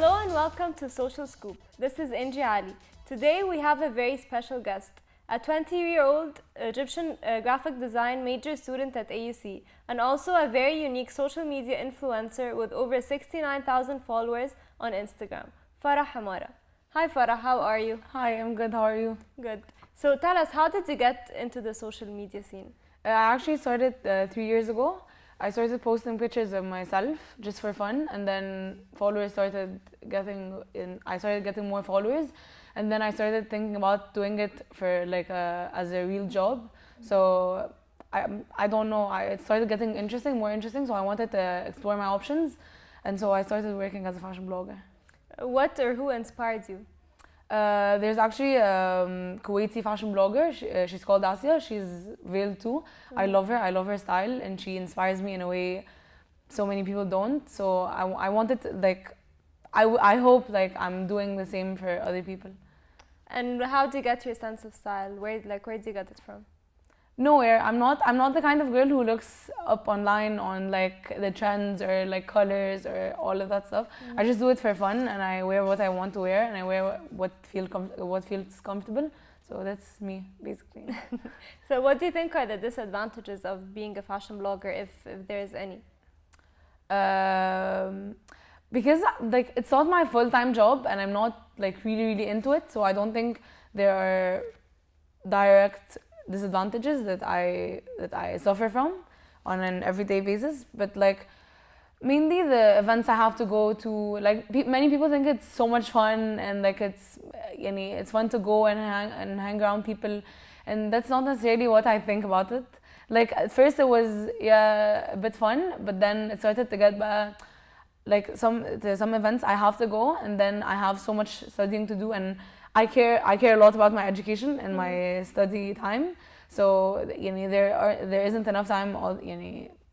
Hello and welcome to Social Scoop. This is Inji Ali. Today we have a very special guest, a 20-year-old Egyptian graphic design major student at AUC, and also a very unique social media influencer with over 69,000 followers on Instagram, Farah Hamara. Hi Farah, how are you? Hi, I'm good. How are you? Good. So tell us, how did you get into the social media scene? I actually started 3 years ago. I started posting pictures of myself just for fun, and then followers started getting in. I started getting more followers, and then I started thinking about doing it for like as a real job. So I don't know. It started getting more interesting. So I wanted to explore my options, and so I started working as a fashion blogger. What or who inspired you? There's actually a Kuwaiti fashion blogger. She's called Dalia. She's veiled too. I love her. I love her style, and she inspires me in a way so many people don't. So I wanted to, I hope like I'm doing the same for other people. And how do you get your sense of style? Where do you get it from? Nowhere. I'm not the kind of girl who looks up online on like the trends or like colors or all of that stuff. I just do it for fun, and I wear what I want to wear, and I wear what feels comfortable. So that's me basically. So what do you think are the disadvantages of being a fashion blogger, if there is any? Because like it's not my full-time job, and I'm not like really into it. So I don't think there are direct disadvantages that I suffer from on an everyday basis, but like mainly the events I have to go to, like many people think it's so much fun, and like it's fun to go and hang around people, and that's not necessarily what I think about it. Like at first it was a bit fun, but then it started to get like some events I have to go, and then I have so much studying to do, and I care a lot about my education and my study time. So there isn't enough time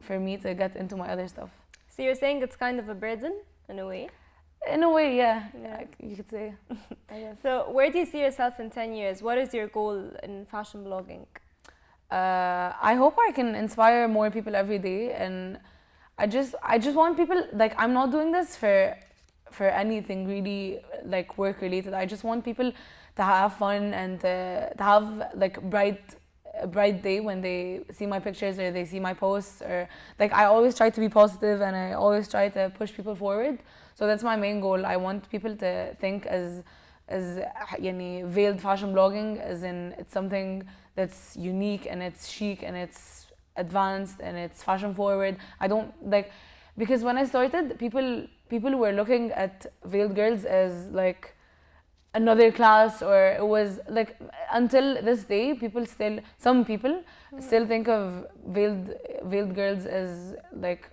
for me to get into my other stuff. So you're saying it's kind of a burden in a way? In a way, yeah. You could say. I guess. So where do you see yourself in 10 years? What is your goal in fashion blogging? I hope I can inspire more people every day, and I just want people, like, I'm not doing this for anything really like work related. I just want people to have fun and to have like a bright day when they see my pictures or they see my posts, or like I always try to be positive, and I always try to push people forward. So that's my main goal. I want people to think as veiled fashion blogging as in it's something that's unique and it's chic and it's advanced and it's fashion forward. I don't like, because when I started, people were looking at veiled girls as like another class, or it was like, until this day some people still think of veiled girls as like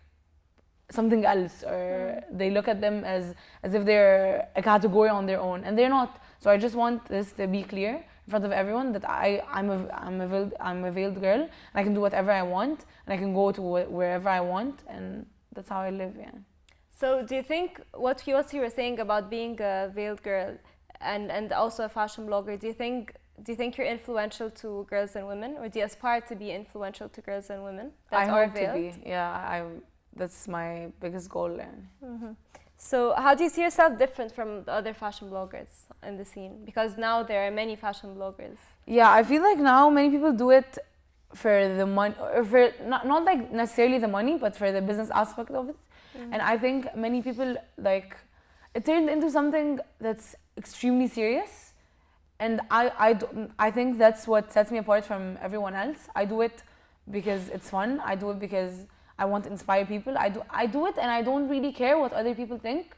something else, or they look at them as if they're a category on their own, and they're not. So I just want this to be clear in front of everyone that I'm a veiled girl, and I can do whatever I want, and I can go to wherever I want, and that's how I live. Yeah. So do you think what you were saying about being a veiled girl and also a fashion blogger, do you think you're influential to girls and women, or do you aspire to be influential to girls and women that are veiled? I hope to be. Yeah, that's my biggest goal. Mm-hmm. So how do you see yourself different from the other fashion bloggers in the scene? Because now there are many fashion bloggers. Yeah, I feel like now many people do it for the money, or for not like necessarily the money, but for the business aspect of it. And I think many people, like, it turned into something that's extremely serious, and I think that's what sets me apart from everyone else. I do it because it's fun. I do it because I want to inspire people. I do it, and I don't really care what other people think.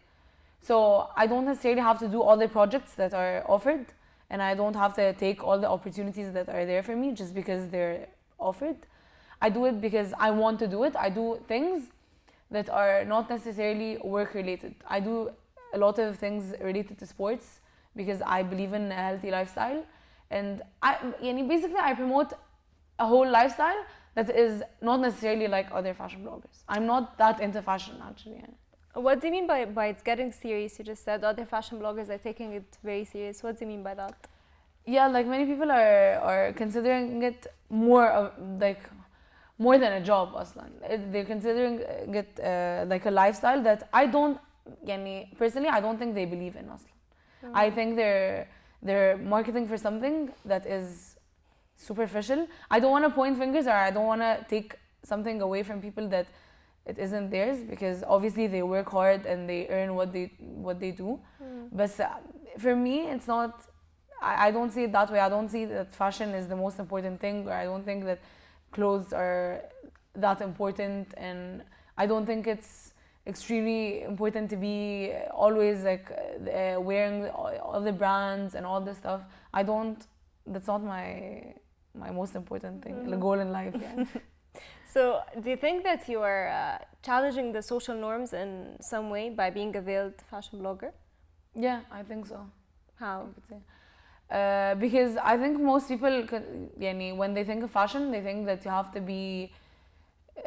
So I don't necessarily have to do all the projects that are offered, and I don't have to take all the opportunities that are there for me just because they're offered. I do it because I want to do it. I do things that are not necessarily work related. I do a lot of things related to sports because I believe in a healthy lifestyle, and basically I promote a whole lifestyle that is not necessarily like other fashion bloggers. I'm not that into fashion actually. What do you mean by it's getting serious? You just said other fashion bloggers are taking it very serious. What do you mean by that? Yeah, like many people are considering it more than a job, Aslan. They're considering it like a lifestyle that I don't personally I don't think they believe in us. I think they're marketing for something that is superficial. I don't want to point fingers, or I don't want to take something away from people that it isn't theirs, because obviously they work hard and they earn what they do. But for me, it's not. I don't see it that way. I don't see that fashion is the most important thing, or I don't think that clothes are that important, and I don't think it's extremely important to be always like wearing all the brands and all this stuff. That's not my most important thing, the goal in life. Yeah. So, do you think that you are challenging the social norms in some way by being a veiled fashion blogger? Yeah, I think so. How? I could say. Because I think most people, when they think of fashion, they think that you have to be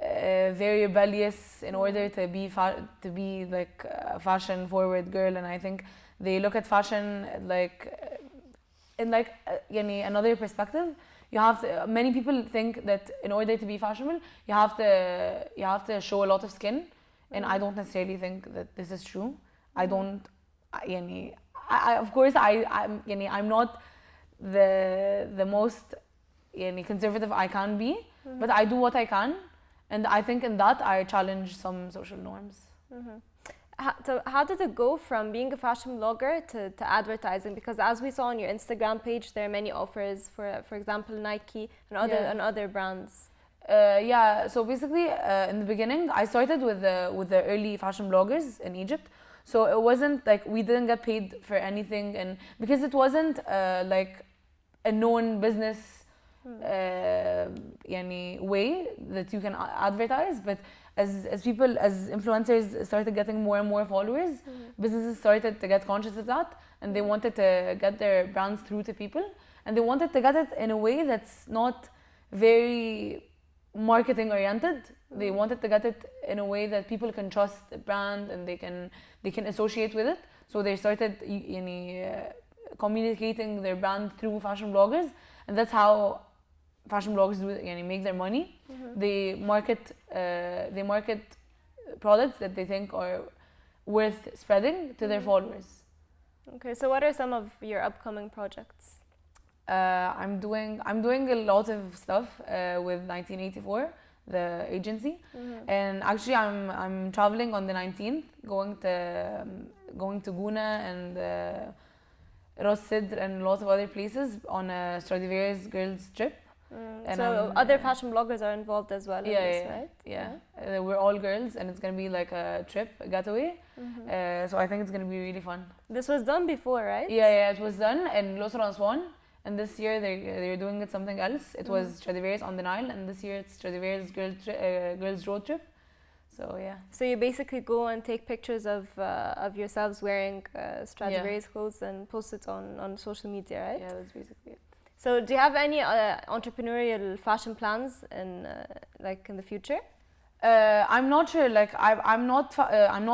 very rebellious in order to be like a fashion forward girl, and I think they look at fashion like in like another perspective. Many people think that in order to be fashionable, you have to show a lot of skin, and I don't necessarily think that this is true. I don't. Of course, I'm not the most conservative I can be, but I do what I can, and I think in that I challenge some social norms. So how did it go from being a fashion blogger to advertising? Because as we saw on your Instagram page, there are many offers for example, Nike and other brands. So basically, in the beginning, I started with the early fashion bloggers in Egypt. So it wasn't like we didn't get paid for anything, and because it wasn't like a known business way that you can advertise. But as influencers started getting more and more followers, businesses started to get conscious of that, and they wanted to get their brands through to people, and they wanted to get it in a way that's not very marketing oriented. They wanted to get it in a way that people can trust the brand and they can associate with it. So they started communicating their brand through fashion bloggers, and that's how fashion bloggers make their money. They market products that they think are worth spreading to their followers. Okay, so what are some of your upcoming projects? I'm doing a lot of stuff with 1984, the agency, and actually I'm traveling on the 19th, going to Guna and Ras Sidr and a lot of other places on a Stradivarius girls trip. And so other fashion bloggers are involved as well in this, right? Yeah. We're all girls, and it's gonna be like a trip, a getaway. So I think it's gonna be really fun. This was done before, right? Yeah, it was done in Los Aswan. And this year they're doing it something else. It was Stradivarius on the Nile, and this year it's Stradivarius girls road trip. So yeah. So you basically go and take pictures of yourselves wearing Stradivarius clothes and post it on social media, right? Yeah, that's basically it. So do you have any entrepreneurial fashion plans in the future? I'm not sure. Like I'm not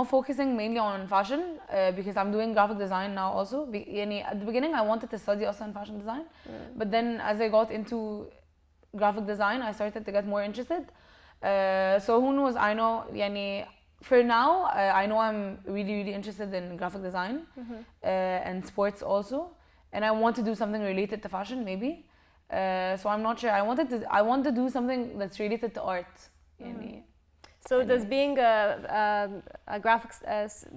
focusing mainly on fashion because I'm doing graphic design now also. At the beginning, I wanted to study also in fashion design, but then as I got into graphic design, I started to get more interested. So who knows? I know. For now, I know I'm really, really interested in graphic design and sports also, and I want to do something related to fashion maybe. So I'm not sure. I want to do something that's related to art. So does being a graphics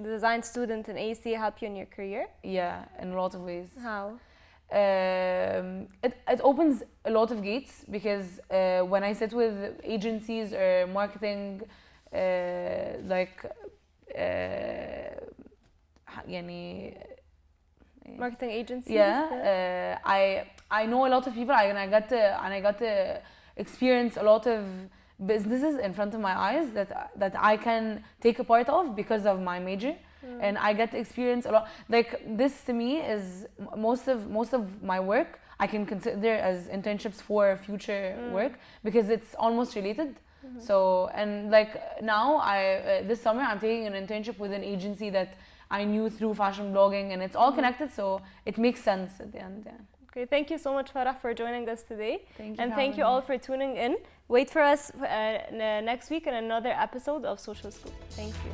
design student in AEC help you in your career? Yeah, in a lot of ways. How? It opens a lot of gates because when I sit with agencies or marketing, marketing agencies. Yeah, I know a lot of people, and I got to experience a lot of businesses in front of my eyes that I can take a part of because of my major, and I get to experience a lot. Like this to me is most of my work I can consider as internships for future work because it's almost related. So and like now this summer I'm taking an internship with an agency that I knew through fashion blogging, and it's all connected, so it makes sense at the end. Yeah. Okay, thank you so much, Farah, for joining us today. Thank you. And thank you all for tuning in. Wait for us next week in another episode of Social Scoop. Thank you.